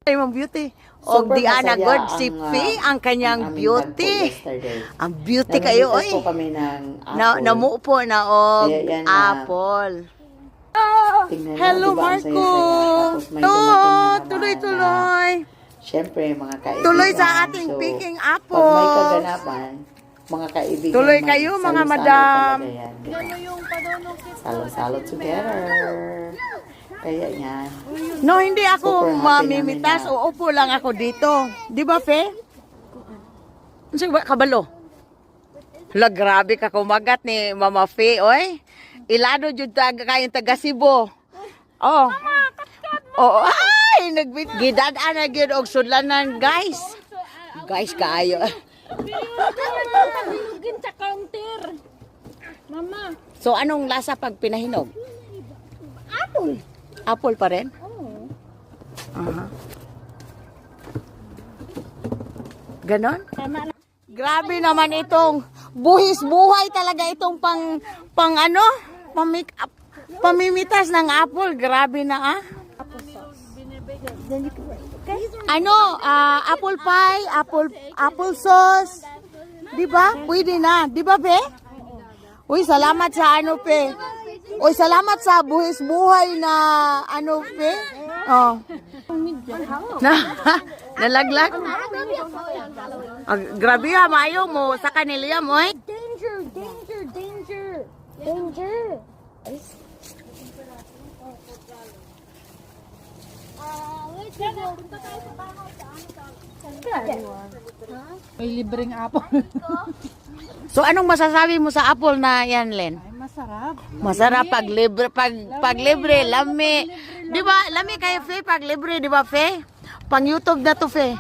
Ay, mong beauty. O Super di ana masaya God si ang, P, ang kanyang aming beauty. tagpo yesterday. Ang beauty kayo, Namimitas oy. po kami ng Na, apple. namupo na og Kaya yan, apple. Tingnan nyo, Hello, di ba, ang Marco. saya-saya. Tapos may dumating na Oh, naman tuloy-tuloy. Siyempre, mga kaibigan. Tuloy sa ating So, picking pag may apples. kaganapan, mga kaibigan. Tuloy kayo, mga salo-salo madam. talaga yan, di ba? Salo-salo together. Kaya yan. No, hindi ako Super happy mamimitas. namin na- Uupo lang ako dito. Di ba, Fe? Sige ba, kabalo? Hala, grabe ka kumagat ni Mama Fe, oy. Ilado jud kayong taga Cebu. Oh. Oh, ay, gidad-an na gyud og sudlanan, guys. Guys, kaayo. Hinugin sa counter. Mama. So, anong lasa pag pinahinog? Apple. Apple pa rin? Oo. Aha. Ganon? Tama na. Grabe naman itong buhis-buhay talaga itong pang ano? Pang-make-up. Pamimitas ng apple. Grabe na ah. Ano? Apple pie, apple sauce. Di ba? Pwede na. Di ba, Pe? Uy, salamat sa ano, Pe. Uy, salamat sa buhis-buhay na ano, Pe. Oh. Na, nalaglag. Grabe ha, maayo mo sa kanila mo eh. Danger, danger, danger. Danger. May libreng apple. So anong masasabi mo sa apple na yan, Len? Ay, masarap. Masarap pag libre, pag libre, lami. Di ba? Lami kayo, Fe, pag libre, di ba, Fe? Pang YouTube na to, Fe.